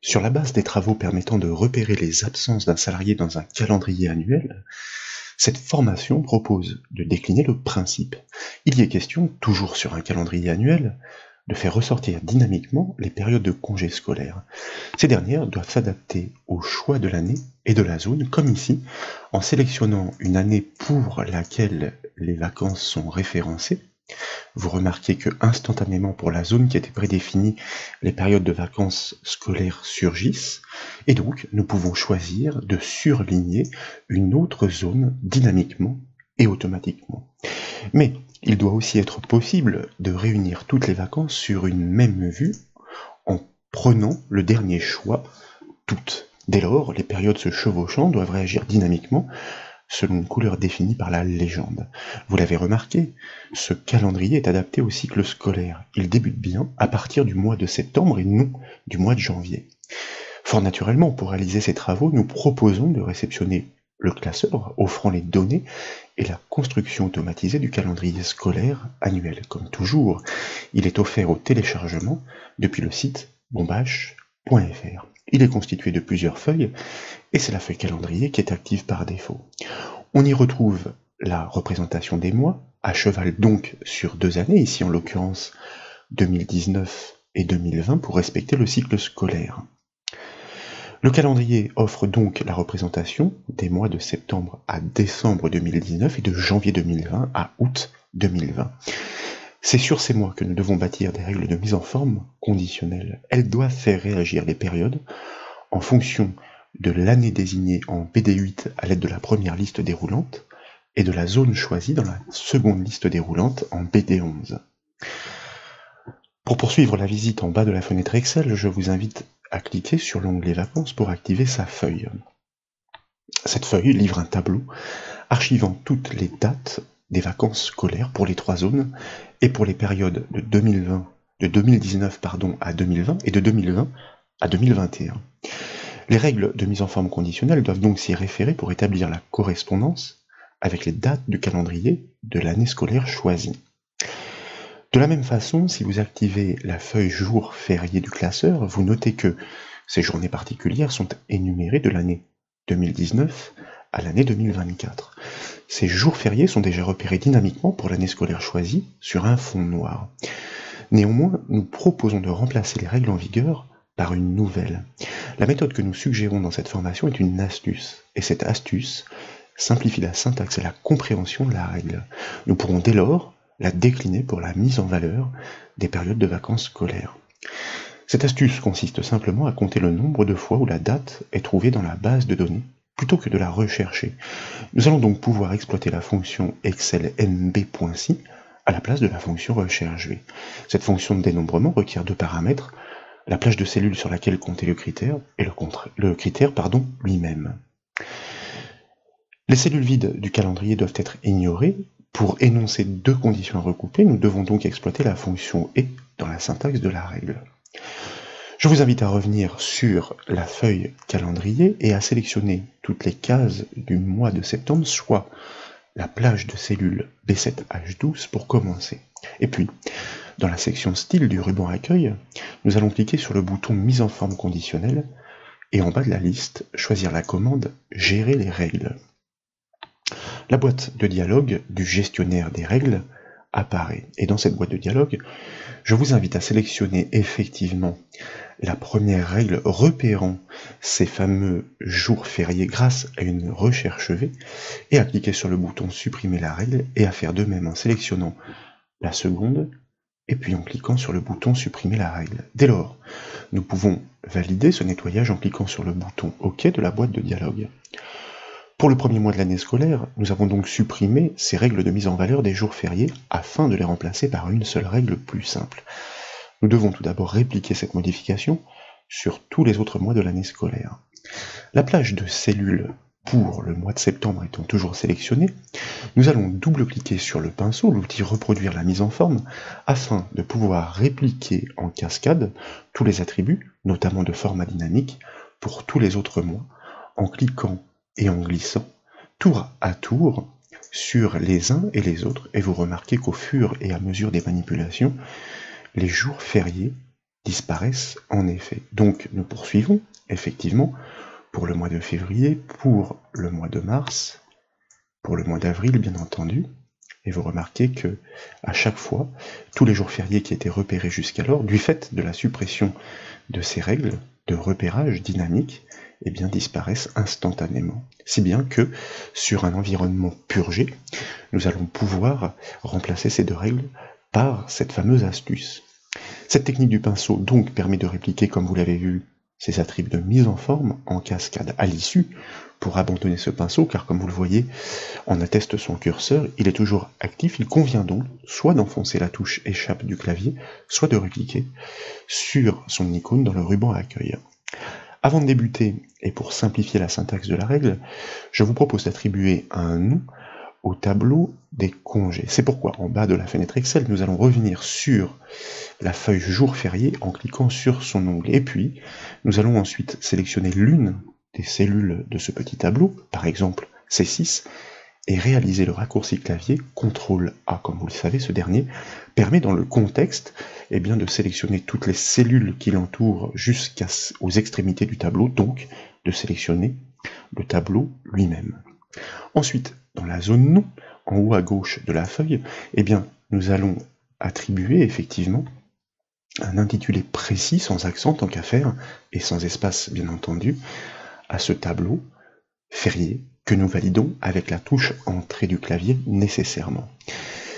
Sur la base des travaux permettant de repérer les absences d'un salarié dans un calendrier annuel, cette formation propose de décliner le principe. Il y est question, toujours sur un calendrier annuel, de faire ressortir dynamiquement les périodes de congés scolaires. Ces dernières doivent s'adapter au choix de l'année et de la zone, comme ici, en sélectionnant une année pour laquelle les vacances sont référencées. Vous remarquez que instantanément pour la zone qui était prédéfinie, les périodes de vacances scolaires surgissent, et donc nous pouvons choisir de surligner une autre zone dynamiquement et automatiquement. Mais il doit aussi être possible de réunir toutes les vacances sur une même vue en prenant le dernier choix, toutes. Dès lors, les périodes se chevauchant doivent réagir dynamiquement selon une couleur définie par la légende. Vous l'avez remarqué, ce calendrier est adapté au cycle scolaire. Il débute bien à partir du mois de septembre et non du mois de janvier. Fort naturellement, pour réaliser ces travaux, nous proposons de réceptionner le classeur offrant les données et la construction automatisée du calendrier scolaire annuel. Comme toujours, il est offert au téléchargement depuis le site bombache.fr. Il est constitué de plusieurs feuilles et c'est la feuille calendrier qui est active par défaut. On y retrouve la représentation des mois, à cheval donc sur 2 années, ici en l'occurrence 2019 et 2020 pour respecter le cycle scolaire. Le calendrier offre donc la représentation des mois de septembre à décembre 2019 et de janvier 2020 à août 2020. C'est sur ces mois que nous devons bâtir des règles de mise en forme conditionnelles. Elles doivent faire réagir les périodes en fonction de l'année désignée en BD8 à l'aide de la première liste déroulante et de la zone choisie dans la seconde liste déroulante en BD11. Pour poursuivre la visite en bas de la fenêtre Excel, je vous invite à cliquer sur l'onglet Vacances pour activer sa feuille. Cette feuille livre un tableau archivant toutes les dates des vacances scolaires pour les 3 zones et pour les périodes de 2019 à 2020 et de 2020 à 2021. Les règles de mise en forme conditionnelle doivent donc s'y référer pour établir la correspondance avec les dates du calendrier de l'année scolaire choisie. De la même façon, si vous activez la feuille jour férié du classeur, vous notez que ces journées particulières sont énumérées de l'année 2019 à l'année 2024. Ces jours fériés sont déjà repérés dynamiquement pour l'année scolaire choisie sur un fond noir. Néanmoins, nous proposons de remplacer les règles en vigueur par une nouvelle. La méthode que nous suggérons dans cette formation est une astuce, et cette astuce simplifie la syntaxe et la compréhension de la règle. Nous pourrons dès lors la décliner pour la mise en valeur des périodes de vacances scolaires. Cette astuce consiste simplement à compter le nombre de fois où la date est trouvée dans la base de données, plutôt que de la rechercher. Nous allons donc pouvoir exploiter la fonction excelmb.si à la place de la fonction recherche-v. Cette fonction de dénombrement requiert 2 paramètres, la plage de cellules sur laquelle compter le critère et le critère lui-même. Les cellules vides du calendrier doivent être ignorées. Pour énoncer 2 conditions à recouper, nous devons donc exploiter la fonction et dans la syntaxe de la règle. Je vous invite à revenir sur la feuille calendrier et à sélectionner toutes les cases du mois de septembre, soit la plage de cellules B7H12 pour commencer. Et puis, dans la section style du ruban accueil, nous allons cliquer sur le bouton mise en forme conditionnelle et en bas de la liste, choisir la commande gérer les règles. La boîte de dialogue du gestionnaire des règles apparaît. Et dans cette boîte de dialogue, je vous invite à sélectionner effectivement la première règle repérant ces fameux jours fériés grâce à une recherche V et à cliquer sur le bouton supprimer la règle et à faire de même en sélectionnant la seconde et puis en cliquant sur le bouton supprimer la règle. Dès lors, nous pouvons valider ce nettoyage en cliquant sur le bouton OK de la boîte de dialogue. Pour le premier mois de l'année scolaire, nous avons donc supprimé ces règles de mise en valeur des jours fériés afin de les remplacer par une seule règle plus simple. Nous devons tout d'abord répliquer cette modification sur tous les autres mois de l'année scolaire. La plage de cellules pour le mois de septembre étant toujours sélectionnée, nous allons double-cliquer sur le pinceau, l'outil reproduire la mise en forme, afin de pouvoir répliquer en cascade tous les attributs, notamment de format dynamique, pour tous les autres mois, en cliquant et en glissant tour à tour sur les uns et les autres, et vous remarquez qu'au fur et à mesure des manipulations, les jours fériés disparaissent en effet. Donc nous poursuivons, effectivement, pour le mois de février, pour le mois de mars, pour le mois d'avril bien entendu, et vous remarquez que à chaque fois, tous les jours fériés qui étaient repérés jusqu'alors, du fait de la suppression de ces règles de repérage dynamique, eh bien, disparaissent instantanément. Si bien que, sur un environnement purgé, nous allons pouvoir remplacer ces deux règles par cette fameuse astuce. Cette technique du pinceau donc permet de répliquer, comme vous l'avez vu, ces attributs de mise en forme en cascade à l'issue pour abandonner ce pinceau, car comme vous le voyez, en atteste son curseur, il est toujours actif, il convient donc soit d'enfoncer la touche échappe du clavier, soit de répliquer sur son icône dans le ruban à accueil. Avant de débuter, et pour simplifier la syntaxe de la règle, je vous propose d'attribuer un nom au tableau des congés. C'est pourquoi, en bas de la fenêtre Excel, nous allons revenir sur la feuille jour férié en cliquant sur son onglet. Et puis, nous allons ensuite sélectionner l'une des cellules de ce petit tableau, par exemple C6, et réaliser le raccourci clavier CTRL-A. Comme vous le savez, ce dernier permet dans le contexte de sélectionner toutes les cellules qui l'entourent jusqu'aux extrémités du tableau, donc de sélectionner le tableau lui-même. Ensuite, dans la zone nom, en haut à gauche de la feuille, nous allons attribuer effectivement un intitulé précis, sans accent tant qu'à faire, et sans espace bien entendu, à ce tableau férié que nous validons avec la touche entrée du clavier nécessairement.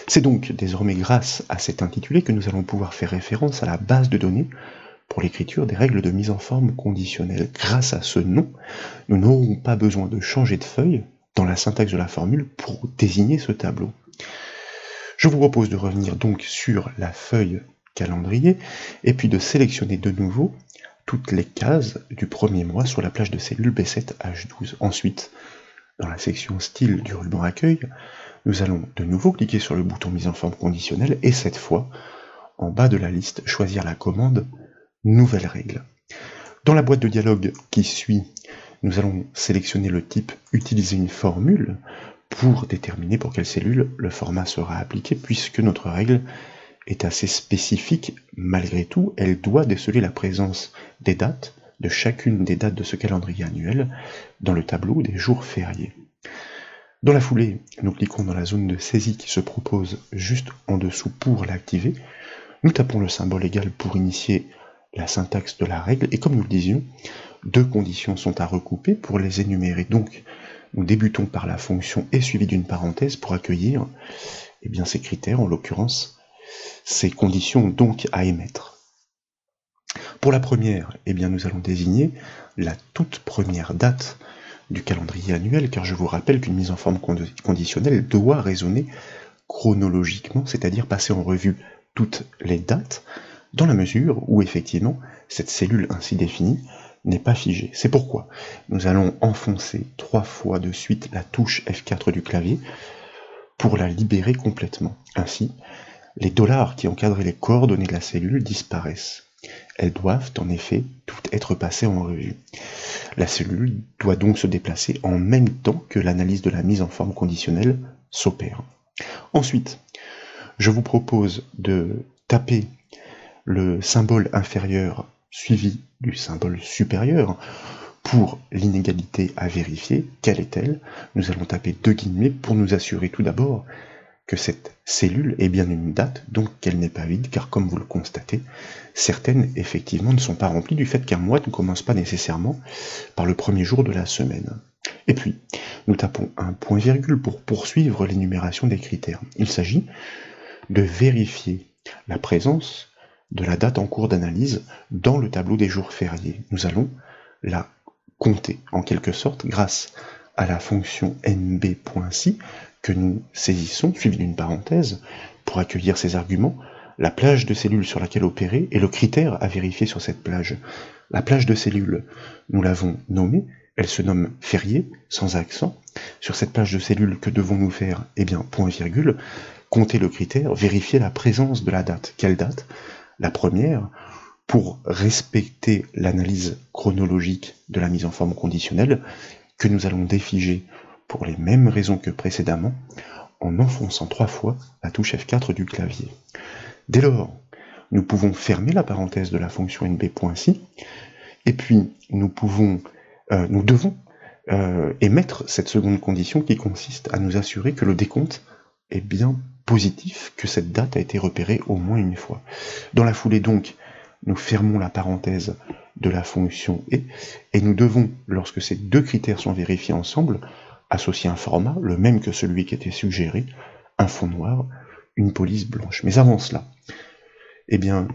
C'est donc désormais grâce à cet intitulé que nous allons pouvoir faire référence à la base de données pour l'écriture des règles de mise en forme conditionnelle. Grâce à ce nom, nous n'aurons pas besoin de changer de feuille dans la syntaxe de la formule pour désigner ce tableau. Je vous propose de revenir donc sur la feuille calendrier et puis de sélectionner de nouveau toutes les cases du premier mois sur la plage de cellules B7H12. Ensuite, dans la section style du ruban accueil, nous allons de nouveau cliquer sur le bouton mise en forme conditionnelle et cette fois, en bas de la liste, choisir la commande nouvelle règle. Dans la boîte de dialogue qui suit, nous allons sélectionner le type utiliser une formule pour déterminer pour quelle cellule le format sera appliqué puisque notre règle est assez spécifique. Malgré tout, elle doit déceler la présence des dates de chacune des dates de ce calendrier annuel dans le tableau des jours fériés. Dans la foulée, nous cliquons dans la zone de saisie qui se propose juste en dessous pour l'activer. Nous tapons le symbole égal pour initier la syntaxe de la règle et comme nous le disions, deux conditions sont à recouper pour les énumérer. Donc, nous débutons par la fonction et suivi d'une parenthèse pour accueillir ces critères, en l'occurrence ces conditions donc à émettre. Pour la première, nous allons désigner la toute première date du calendrier annuel, car je vous rappelle qu'une mise en forme conditionnelle doit raisonner chronologiquement, c'est-à-dire passer en revue toutes les dates, dans la mesure où effectivement cette cellule ainsi définie n'est pas figée. C'est pourquoi nous allons enfoncer 3 fois de suite la touche F4 du clavier pour la libérer complètement. Ainsi, les $ qui encadraient les coordonnées de la cellule disparaissent. Elles doivent en effet toutes être passées en revue. La cellule doit donc se déplacer en même temps que l'analyse de la mise en forme conditionnelle s'opère. Ensuite, je vous propose de taper le symbole inférieur suivi du symbole supérieur pour l'inégalité à vérifier. Quelle est-elle? Nous allons taper 2 guillemets pour nous assurer tout d'abord que cette cellule est bien une date, donc qu'elle n'est pas vide, car comme vous le constatez, certaines effectivement ne sont pas remplies du fait qu'un mois ne commence pas nécessairement par le premier jour de la semaine. Et puis, nous tapons un point-virgule pour poursuivre l'énumération des critères. Il s'agit de vérifier la présence de la date en cours d'analyse dans le tableau des jours fériés. Nous allons la compter en quelque sorte grâce à la fonction nb.si que nous saisissons, suivi d'une parenthèse, pour accueillir ces arguments, la plage de cellules sur laquelle opérer et le critère à vérifier sur cette plage. La plage de cellules, nous l'avons nommée, elle se nomme férié, sans accent. Sur cette plage de cellules, que devons-nous faire? Point virgule, compter le critère, vérifier la présence de la date. Quelle date? La première, pour respecter l'analyse chronologique de la mise en forme conditionnelle, que nous allons défiger pour les mêmes raisons que précédemment, en enfonçant 3 fois la touche F4 du clavier. Dès lors nous pouvons fermer la parenthèse de la fonction nb.si, et puis nous devons émettre cette seconde condition qui consiste à nous assurer que le décompte est bien positif, que cette date a été repérée au moins une fois. Dans la foulée donc, nous fermons la parenthèse de la fonction et nous devons, lorsque ces deux critères sont vérifiés ensemble, associer un format, le même que celui qui était suggéré, un fond noir, une police blanche. Mais avant cela, eh bien,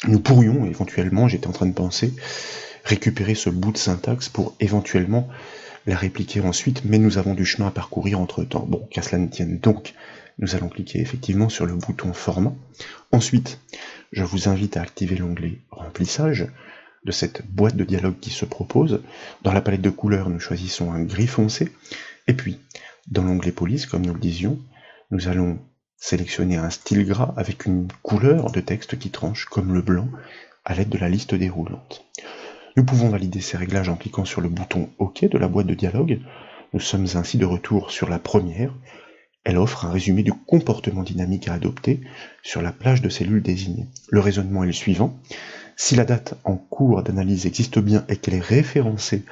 nous pourrions éventuellement, j'étais en train de penser, récupérer ce bout de syntaxe pour éventuellement la répliquer ensuite, mais nous avons du chemin à parcourir entre temps. Bon, qu'à cela ne tienne donc, nous allons cliquer effectivement sur le bouton format. Ensuite, je vous invite à activer l'onglet remplissage de cette boîte de dialogue qui se propose. Dans la palette de couleurs, nous choisissons un gris foncé, et puis, dans l'onglet police, comme nous le disions, nous allons sélectionner un style gras avec une couleur de texte qui tranche, comme le blanc, à l'aide de la liste déroulante. Nous pouvons valider ces réglages en cliquant sur le bouton OK de la boîte de dialogue. Nous sommes ainsi de retour sur la première. Elle offre un résumé du comportement dynamique à adopter sur la plage de cellules désignées. Le raisonnement est le suivant. Si la date en cours d'analyse existe bien et qu'elle est référencée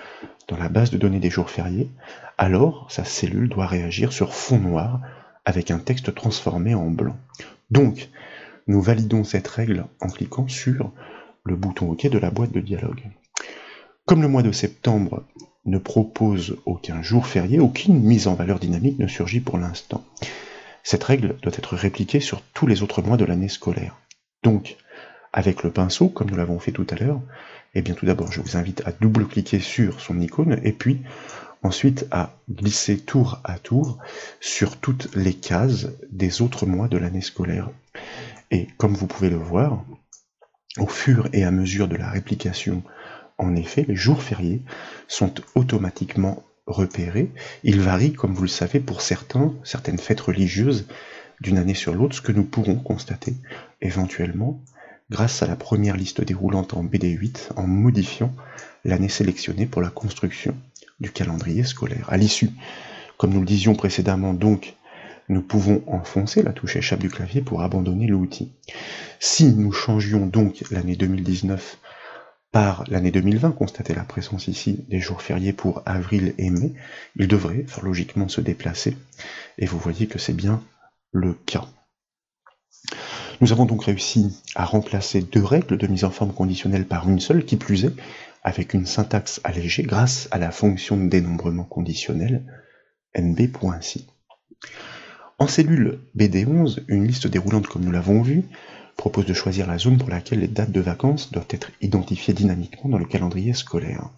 dans la base de données des jours fériés, alors sa cellule doit réagir sur fond noir avec un texte transformé en blanc. Donc, nous validons cette règle en cliquant sur le bouton OK de la boîte de dialogue. Comme le mois de septembre ne propose aucun jour férié, aucune mise en valeur dynamique ne surgit pour l'instant. Cette règle doit être répliquée sur tous les autres mois de l'année scolaire. Donc, avec le pinceau, comme nous l'avons fait tout à l'heure, eh bien tout d'abord, je vous invite à double-cliquer sur son icône, et puis ensuite à glisser tour à tour sur toutes les cases des autres mois de l'année scolaire. Et comme vous pouvez le voir, au fur et à mesure de la réplication, en effet, les jours fériés sont automatiquement repérés. Ils varient, comme vous le savez, pour certaines fêtes religieuses d'une année sur l'autre, ce que nous pourrons constater éventuellement grâce à la première liste déroulante en BD8 en modifiant l'année sélectionnée pour la construction du calendrier scolaire. À l'issue, comme nous le disions précédemment, donc, nous pouvons enfoncer la touche échappe du clavier pour abandonner l'outil. Si nous changions donc l'année 2019 par l'année 2020, constatez la présence ici des jours fériés pour avril et mai, il devrait fort logiquement se déplacer, et vous voyez que c'est bien le cas. Nous avons donc réussi à remplacer deux règles de mise en forme conditionnelle par une seule, qui plus est, avec une syntaxe allégée grâce à la fonction de dénombrement conditionnel nb.si. En cellule BD11, une liste déroulante comme nous l'avons vu, propose de choisir la zone pour laquelle les dates de vacances doivent être identifiées dynamiquement dans le calendrier scolaire.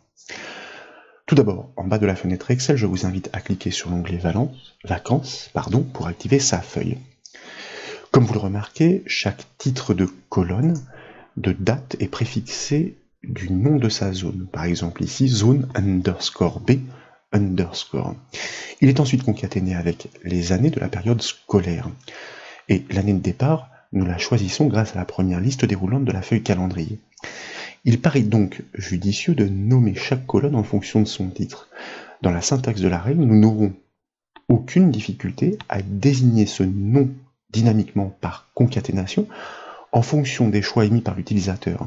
Tout d'abord, en bas de la fenêtre Excel, je vous invite à cliquer sur l'onglet Vacances pour activer sa feuille. Comme vous le remarquez, chaque titre de colonne de date est préfixé du nom de sa zone. Par exemple ici, zone _B_. Il est ensuite concaténé avec les années de la période scolaire. Et l'année de départ, nous la choisissons grâce à la première liste déroulante de la feuille calendrier. Il paraît donc judicieux de nommer chaque colonne en fonction de son titre. Dans la syntaxe de la règle, nous n'aurons aucune difficulté à désigner ce nom dynamiquement par concaténation en fonction des choix émis par l'utilisateur.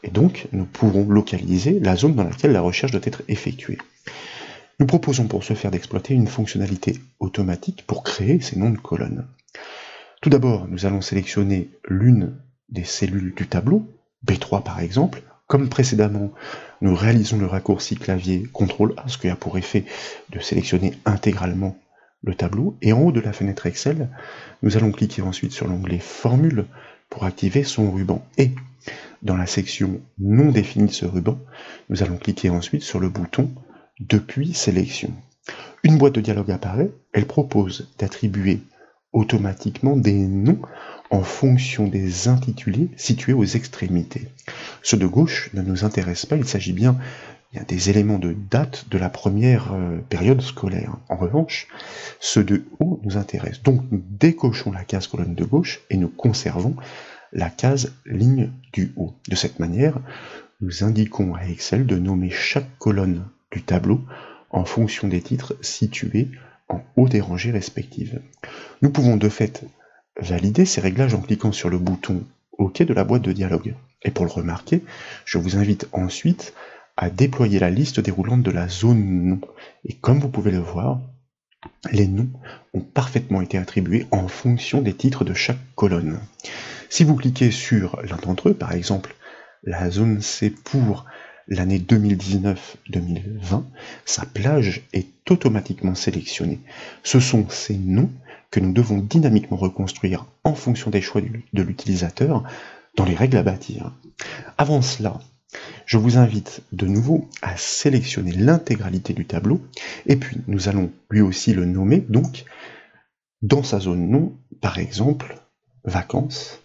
Et donc, nous pourrons localiser la zone dans laquelle la recherche doit être effectuée. Nous proposons pour ce faire d'exploiter une fonctionnalité automatique pour créer ces noms de colonnes. Tout d'abord, nous allons sélectionner l'une des cellules du tableau, B3 par exemple. Comme précédemment, nous réalisons le raccourci clavier CTRL-A, ce qui a pour effet de sélectionner intégralement le tableau. Et en haut de la fenêtre Excel, nous allons cliquer ensuite sur l'onglet Formule pour activer son ruban. Et dans la section Non définie de ce ruban, nous allons cliquer ensuite sur le bouton Depuis sélection. Une boîte de dialogue apparaît, elle propose d'attribuer automatiquement des noms en fonction des intitulés situés aux extrémités. Ceux de gauche ne nous intéressent pas, il s'agit bien des éléments de date de la première période scolaire. En revanche, ceux de haut nous intéressent. Donc nous décochons la case colonne de gauche et nous conservons la case ligne du haut. De cette manière, nous indiquons à Excel de nommer chaque colonne du tableau en fonction des titres situés en haut des rangées respectives. Nous pouvons de fait valider ces réglages en cliquant sur le bouton OK de la boîte de dialogue. Et pour le remarquer, je vous invite ensuite à déployer la liste déroulante de la zone nom. Et comme vous pouvez le voir, les noms ont parfaitement été attribués en fonction des titres de chaque colonne. Si vous cliquez sur l'un d'entre eux, par exemple la zone C pour l'année 2019-2020, sa plage est automatiquement sélectionnée. Ce sont ces noms que nous devons dynamiquement reconstruire en fonction des choix de l'utilisateur dans les règles à bâtir. Avant cela, je vous invite de nouveau à sélectionner l'intégralité du tableau, et puis nous allons lui aussi le nommer, donc, dans sa zone nom, par exemple, vacances,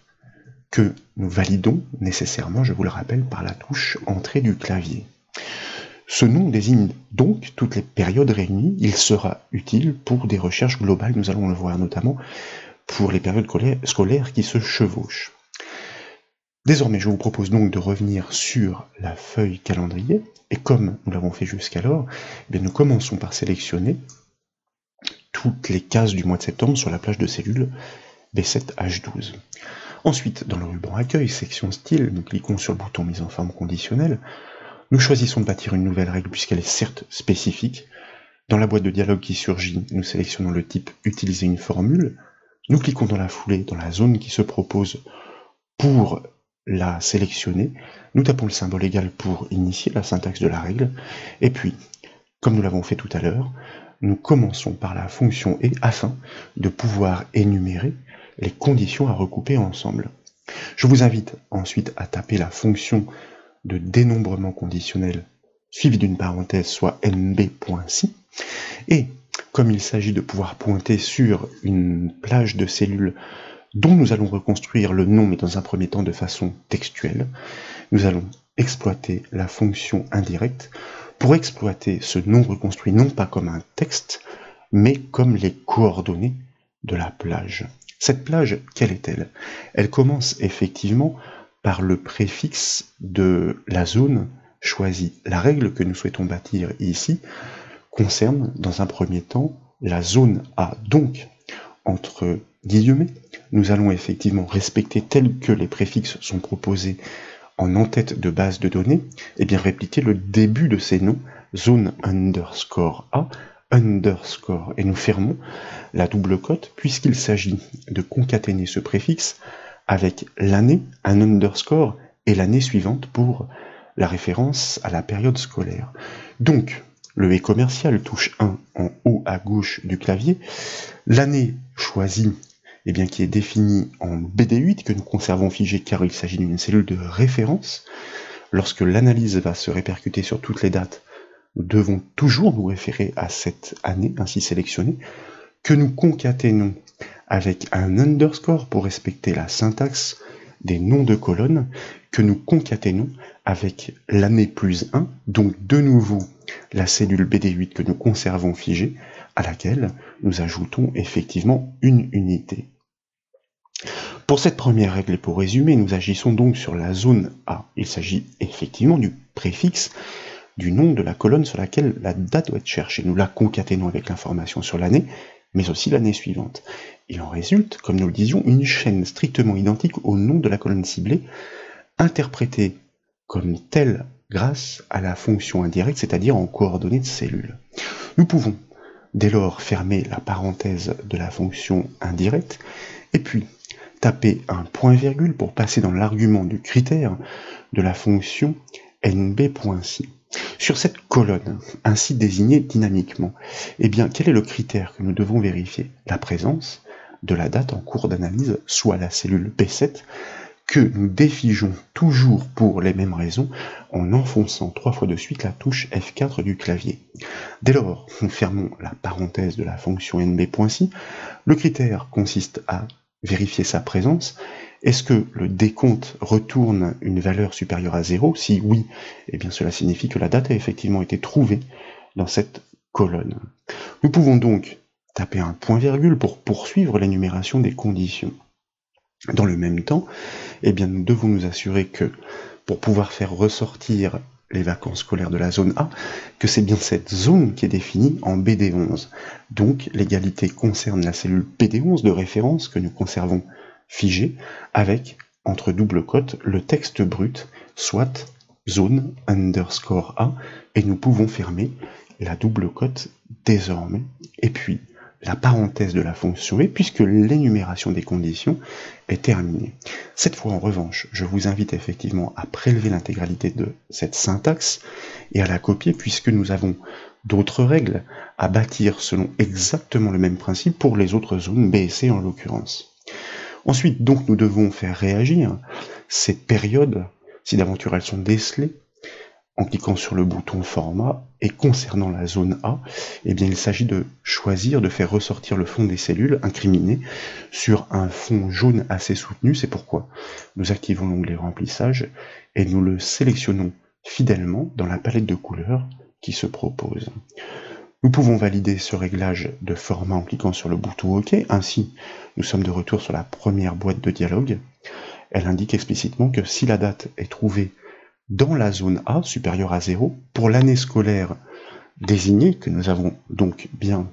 que nous validons nécessairement, je vous le rappelle, par la touche Entrée du clavier. Ce nom désigne donc toutes les périodes réunies. Il sera utile pour des recherches globales, nous allons le voir notamment pour les périodes scolaires qui se chevauchent. Désormais, je vous propose donc de revenir sur la feuille calendrier, et comme nous l'avons fait jusqu'alors, nous commençons par sélectionner toutes les cases du mois de septembre sur la plage de cellules B7H12. Ensuite, dans le ruban Accueil, section Style, nous cliquons sur le bouton Mise en forme conditionnelle. Nous choisissons de bâtir une nouvelle règle puisqu'elle est certes spécifique. Dans la boîte de dialogue qui surgit, nous sélectionnons le type Utiliser une formule. Nous cliquons dans la foulée dans la zone qui se propose pour la sélectionner. Nous tapons le symbole égal pour initier la syntaxe de la règle. Et puis, comme nous l'avons fait tout à l'heure, nous commençons par la fonction et afin de pouvoir énumérer les conditions à recouper ensemble. Je vous invite ensuite à taper la fonction de dénombrement conditionnel suivie d'une parenthèse, soit nb.si, et comme il s'agit de pouvoir pointer sur une plage de cellules dont nous allons reconstruire le nom, mais dans un premier temps de façon textuelle, nous allons exploiter la fonction indirecte pour exploiter ce nom reconstruit non pas comme un texte, mais comme les coordonnées de la plage. Cette plage, quelle est-elle? Elle commence effectivement par le préfixe de la zone choisie. La règle que nous souhaitons bâtir ici concerne, dans un premier temps, la zone A. Donc, entre guillemets, nous allons effectivement respecter, tel que les préfixes sont proposés en en-tête de base de données, et bien répliquer le début de ces noms, zone underscore A, underscore, et nous fermons la double cote puisqu'il s'agit de concaténer ce préfixe avec l'année, un underscore, et l'année suivante pour la référence à la période scolaire. Donc, le et commercial touche 1 en haut à gauche du clavier, l'année choisie, qui est définie en BD8, que nous conservons figé car il s'agit d'une cellule de référence. Lorsque l'analyse va se répercuter sur toutes les dates, nous devons toujours nous référer à cette année ainsi sélectionnée, que nous concaténons avec un underscore pour respecter la syntaxe des noms de colonnes, que nous concaténons avec l'année plus 1, donc de nouveau la cellule BD8 que nous conservons figée, à laquelle nous ajoutons effectivement une unité. Pour cette première règle et pour résumer, nous agissons donc sur la zone A. Il s'agit effectivement du préfixe du nom de la colonne sur laquelle la date doit être cherchée. Nous la concaténons avec l'information sur l'année, mais aussi l'année suivante. Il en résulte, comme nous le disions, une chaîne strictement identique au nom de la colonne ciblée, interprétée comme telle grâce à la fonction indirecte, c'est-à-dire en coordonnées de cellules. Nous pouvons dès lors fermer la parenthèse de la fonction indirecte, et puis taper un point-virgule pour passer dans l'argument du critère de la fonction nb.si. Sur cette colonne, ainsi désignée dynamiquement, quel est le critère que nous devons vérifier? La présence de la date en cours d'analyse, soit la cellule B7, que nous défigeons toujours pour les mêmes raisons en enfonçant 3 fois de suite la touche F4 du clavier. Dès lors, nous fermons la parenthèse de la fonction nb.si. Le critère consiste à vérifier sa présence. Est-ce que le décompte retourne une valeur supérieure à 0? Si oui, cela signifie que la date a effectivement été trouvée dans cette colonne. Nous pouvons donc taper un point-virgule pour poursuivre l'énumération des conditions. Dans le même temps, nous devons nous assurer que, pour pouvoir faire ressortir les vacances scolaires de la zone A, que c'est bien cette zone qui est définie en BD11. Donc, l'égalité concerne la cellule BD11 de référence que nous conservons figée, avec entre double cote le texte brut, soit zone underscore A, et nous pouvons fermer la double cote désormais, et puis la parenthèse de la fonction et puisque l'énumération des conditions est terminée. Cette fois en revanche, je vous invite effectivement à prélever l'intégralité de cette syntaxe et à la copier puisque nous avons d'autres règles à bâtir selon exactement le même principe pour les autres zones, B et C en l'occurrence. Ensuite, donc, nous devons faire réagir ces périodes, si d'aventure elles sont décelées, en cliquant sur le bouton format, et concernant la zone A, eh bien il s'agit de choisir de faire ressortir le fond des cellules incriminées sur un fond jaune assez soutenu. C'est pourquoi nous activons l'onglet remplissage et nous le sélectionnons fidèlement dans la palette de couleurs qui se propose. Nous pouvons valider ce réglage de format en cliquant sur le bouton OK. Ainsi, nous sommes de retour sur la première boîte de dialogue. Elle indique explicitement que si la date est trouvée dans la zone A, supérieure à 0, pour l'année scolaire désignée, que nous avons donc bien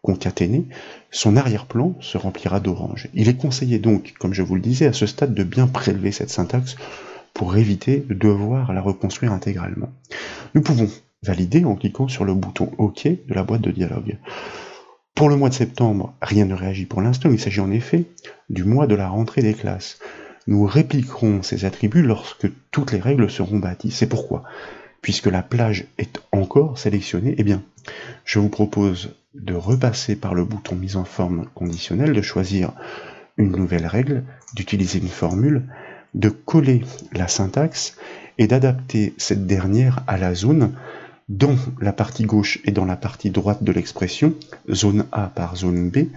concaténée, son arrière-plan se remplira d'orange. Il est conseillé donc, comme je vous le disais, à ce stade de bien prélever cette syntaxe pour éviter de devoir la reconstruire intégralement. Nous pouvons valider en cliquant sur le bouton OK de la boîte de dialogue. Pour le mois de septembre, rien ne réagit pour l'instant, il s'agit en effet du mois de la rentrée des classes. Nous répliquerons ces attributs lorsque toutes les règles seront bâties. C'est pourquoi, puisque la plage est encore sélectionnée, eh bien, je vous propose de repasser par le bouton mise en forme conditionnelle, de choisir une nouvelle règle, d'utiliser une formule, de coller la syntaxe et d'adapter cette dernière à la zone dans la partie gauche et dans la partie droite de l'expression, zone A par zone B,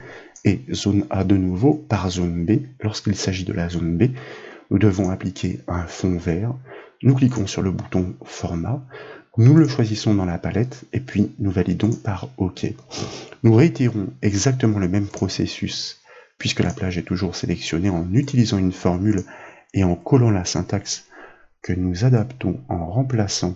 et zone A de nouveau par zone B. Lorsqu'il s'agit de la zone B, nous devons appliquer un fond vert. Nous cliquons sur le bouton format, nous le choisissons dans la palette et puis nous validons par OK. Nous réitérons exactement le même processus puisque la plage est toujours sélectionnée en utilisant une formule et en collant la syntaxe que nous adaptons en remplaçant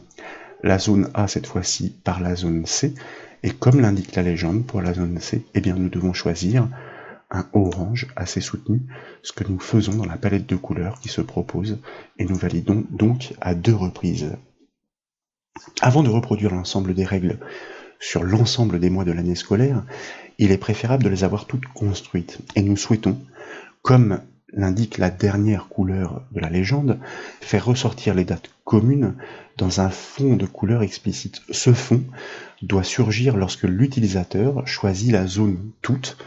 la zone A cette fois-ci par la zone C. Et comme l'indique la légende pour la zone C, eh bien nous devons choisir un orange assez soutenu, ce que nous faisons dans la palette de couleurs qui se propose, et nous validons donc à 2 reprises. Avant de reproduire l'ensemble des règles sur l'ensemble des mois de l'année scolaire, il est préférable de les avoir toutes construites, et nous souhaitons, comme l'indique la dernière couleur de la légende, faire ressortir les dates communes dans un fond de couleur explicite. Ce fond doit surgir lorsque l'utilisateur choisit la zone toute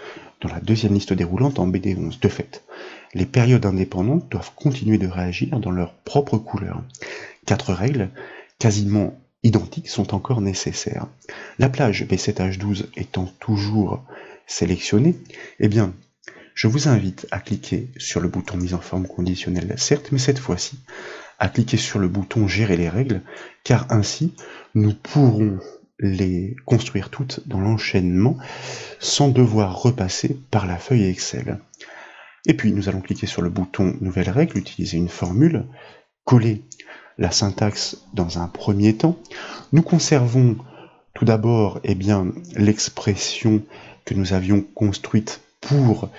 dans la deuxième liste déroulante en BD11. De fait, les périodes indépendantes doivent continuer de réagir dans leur propre couleur. 4 règles, quasiment identiques, sont encore nécessaires. La plage B7H12 étant toujours sélectionnée, eh bien, je vous invite à cliquer sur le bouton mise en forme conditionnelle, certes, mais cette fois-ci, à cliquer sur le bouton gérer les règles, car ainsi, nous pourrons les construire toutes dans l'enchaînement sans devoir repasser par la feuille Excel. Et puis, nous allons cliquer sur le bouton nouvelle règle, utiliser une formule, coller la syntaxe dans un premier temps. Nous conservons tout d'abord l'expression que nous avions construite pour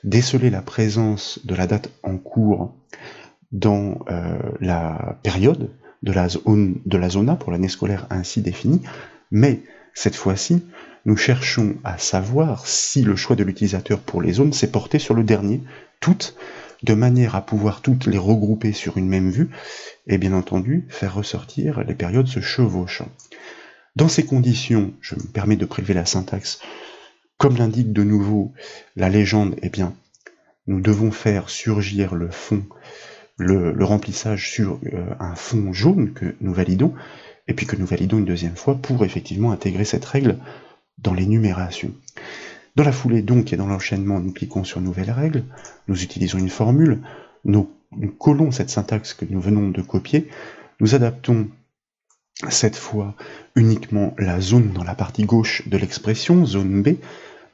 déceler la présence de la date en cours dans la période de la zone A pour l'année scolaire ainsi définie, mais cette fois-ci, nous cherchons à savoir si le choix de l'utilisateur pour les zones s'est porté sur le dernier, toutes, de manière à pouvoir toutes les regrouper sur une même vue, et bien entendu, faire ressortir les périodes se chevauchant. Dans ces conditions, je me permets de prélever la syntaxe. Comme l'indique de nouveau la légende, eh bien, nous devons faire surgir le fond, le remplissage sur un fond jaune que nous validons, et puis que nous validons une deuxième fois pour effectivement intégrer cette règle dans l'énumération. Dans la foulée donc et dans l'enchaînement, nous cliquons sur nouvelle règle, nous utilisons une formule, nous collons cette syntaxe que nous venons de copier, nous adaptons cette fois uniquement la zone dans la partie gauche de l'expression, zone B.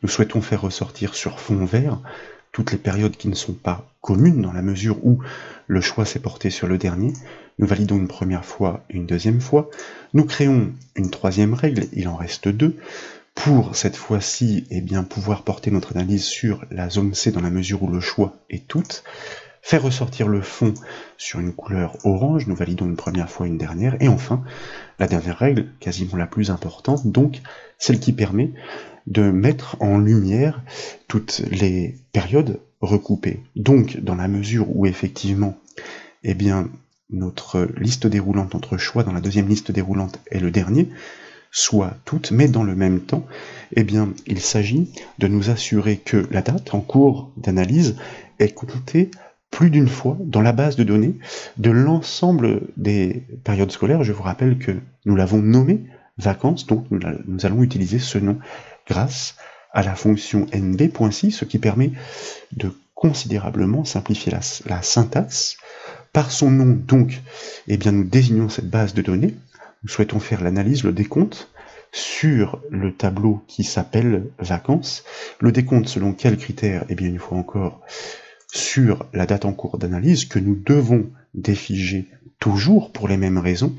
Nous souhaitons faire ressortir sur fond vert toutes les périodes qui ne sont pas communes dans la mesure où le choix s'est porté sur le dernier. Nous validons une première fois et une deuxième fois. Nous créons une troisième règle, il en reste 2, pour cette fois-ci pouvoir porter notre analyse sur la zone C dans la mesure où le choix est toute. faire ressortir le fond sur une couleur orange, nous validons une première fois, une dernière, et enfin, la dernière règle, quasiment la plus importante, donc celle qui permet de mettre en lumière toutes les périodes recoupées. Donc, dans la mesure où effectivement, eh bien, notre liste déroulante, notre choix dans la deuxième liste déroulante est le dernier, soit toutes, mais dans le même temps, eh bien, il s'agit de nous assurer que la date en cours d'analyse est comptée plus d'une fois dans la base de données de l'ensemble des périodes scolaires. Je vous rappelle que nous l'avons nommé vacances, donc nous allons utiliser ce nom grâce à la fonction nb.si, ce qui permet de considérablement simplifier la syntaxe. Par son nom, donc, eh bien, nous désignons cette base de données. Nous souhaitons faire l'analyse, le décompte, sur le tableau qui s'appelle vacances. Le décompte selon quels critères? Eh bien, une fois encore, sur la date en cours d'analyse, que nous devons défiger toujours pour les mêmes raisons.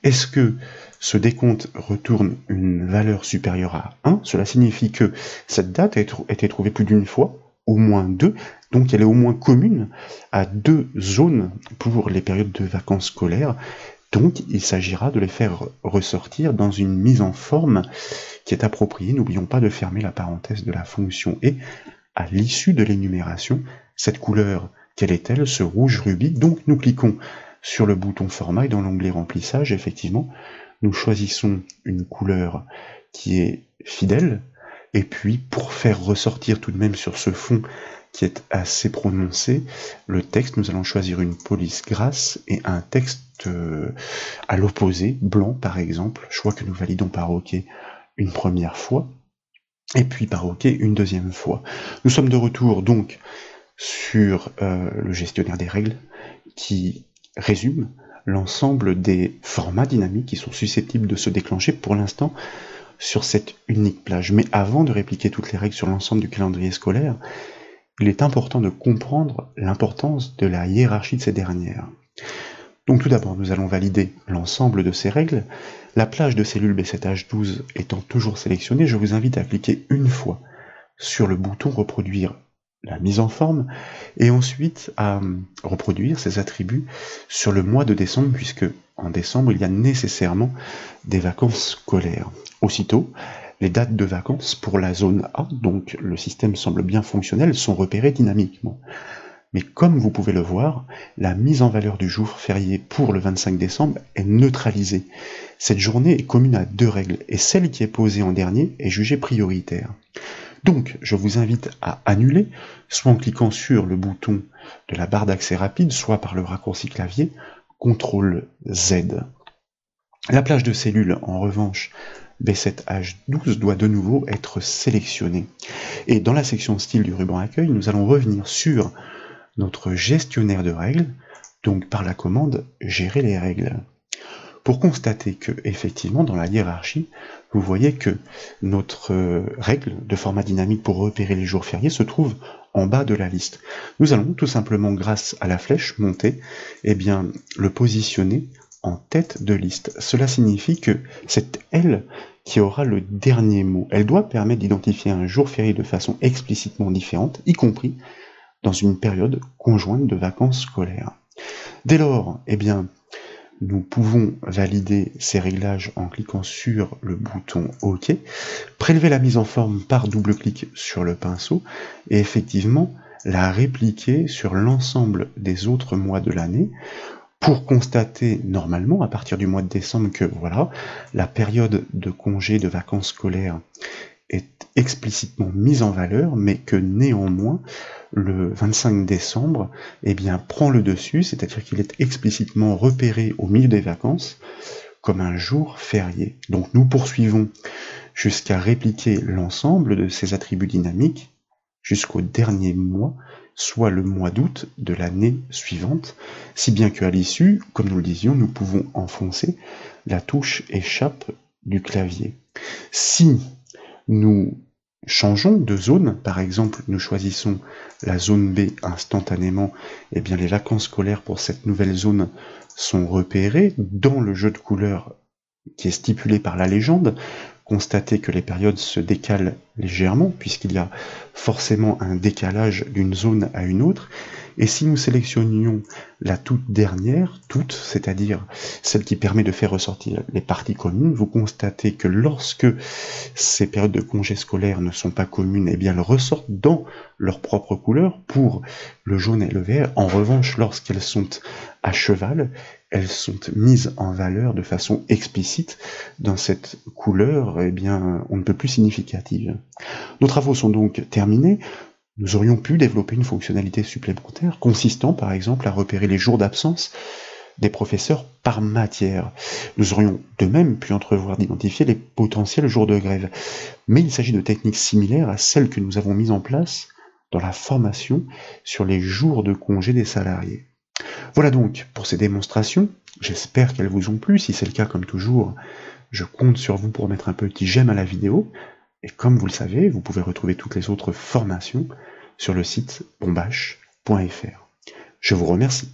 Est-ce que ce décompte retourne une valeur supérieure à 1? Cela signifie que cette date a été trouvée plus d'une fois, au moins 2, donc elle est au moins commune à 2 zones pour les périodes de vacances scolaires. Donc, il s'agira de les faire ressortir dans une mise en forme qui est appropriée. N'oublions pas de fermer la parenthèse de la fonction et à l'issue de l'énumération, cette couleur, quelle est-elle? Ce rouge rubis. Donc, nous cliquons sur le bouton format et dans l'onglet remplissage, effectivement, nous choisissons une couleur qui est fidèle. Et puis, pour faire ressortir tout de même sur ce fond qui est assez prononcé, le texte, nous allons choisir une police grasse et un texte à l'opposé, blanc par exemple, choix que nous validons par OK une première fois, et puis par OK une deuxième fois. Nous sommes de retour donc sur le gestionnaire des règles qui résume l'ensemble des formats dynamiques qui sont susceptibles de se déclencher pour l'instant sur cette unique plage. Mais avant de répliquer toutes les règles sur l'ensemble du calendrier scolaire, il est important de comprendre l'importance de la hiérarchie de ces dernières. Donc tout d'abord, nous allons valider l'ensemble de ces règles. La plage de cellules B7H12 étant toujours sélectionnée, je vous invite à cliquer une fois sur le bouton reproduire la mise en forme et ensuite à reproduire ces attributs sur le mois de décembre, puisque en décembre, il y a nécessairement des vacances scolaires. Aussitôt, les dates de vacances pour la zone A, donc le système semble bien fonctionnel, sont repérées dynamiquement. Mais comme vous pouvez le voir, la mise en valeur du jour férié pour le 25 décembre est neutralisée. Cette journée est commune à 2 règles, et celle qui est posée en dernier est jugée prioritaire. Donc, je vous invite à annuler, soit en cliquant sur le bouton de la barre d'accès rapide, soit par le raccourci clavier CTRL Z. La plage de cellules, en revanche, B7H12 doit de nouveau être sélectionnée. Et dans la section style du ruban accueil, nous allons revenir sur notre gestionnaire de règles, donc par la commande gérer les règles. Pour constater que, effectivement, dans la hiérarchie, vous voyez que notre règle de format dynamique pour repérer les jours fériés se trouve en bas de la liste. Nous allons tout simplement, grâce à la flèche montée, eh bien, le positionner en tête de liste. Cela signifie que c'est elle qui aura le dernier mot. Elle doit permettre d'identifier un jour férié de façon explicitement différente, y compris dans une période conjointe de vacances scolaires. Dès lors, eh bien, nous pouvons valider ces réglages en cliquant sur le bouton OK, prélever la mise en forme par double-clic sur le pinceau et effectivement la répliquer sur l'ensemble des autres mois de l'année pour constater normalement à partir du mois de décembre que voilà, la période de congé de vacances scolaires est explicitement mise en valeur, mais que néanmoins le 25 décembre eh bien, prend le dessus, c'est-à-dire qu'il est explicitement repéré au milieu des vacances comme un jour férié. Donc nous poursuivons jusqu'à répliquer l'ensemble de ces attributs dynamiques jusqu'au dernier mois, soit le mois d'août de l'année suivante, si bien qu'à l'issue, comme nous le disions, nous pouvons enfoncer la touche échappe du clavier. Si nous changeons de zone, par exemple, nous choisissons la zone B instantanément, eh bien les vacances scolaires pour cette nouvelle zone sont repérées dans le jeu de couleurs qui est stipulé par la légende, constatez que les périodes se décalent légèrement, puisqu'il y a forcément un décalage d'une zone à une autre. Et si nous sélectionnions la toute dernière, toute, c'est-à-dire celle qui permet de faire ressortir les parties communes, vous constatez que lorsque ces périodes de congés scolaires ne sont pas communes, eh bien elles ressortent dans leur propre couleur pour le jaune et le vert. En revanche, lorsqu'elles sont à cheval, elles sont mises en valeur de façon explicite dans cette couleur, eh bien, on ne peut plus significative. Nos travaux sont donc terminés. Nous aurions pu développer une fonctionnalité supplémentaire, consistant par exemple à repérer les jours d'absence des professeurs par matière. Nous aurions de même pu entrevoir d'identifier les potentiels jours de grève. Mais il s'agit de techniques similaires à celles que nous avons mises en place dans la formation sur les jours de congé des salariés. Voilà donc pour ces démonstrations. J'espère qu'elles vous ont plu. Si c'est le cas, comme toujours, je compte sur vous pour mettre un petit j'aime à la vidéo. Et comme vous le savez, vous pouvez retrouver toutes les autres formations sur le site bombache.fr. Je vous remercie.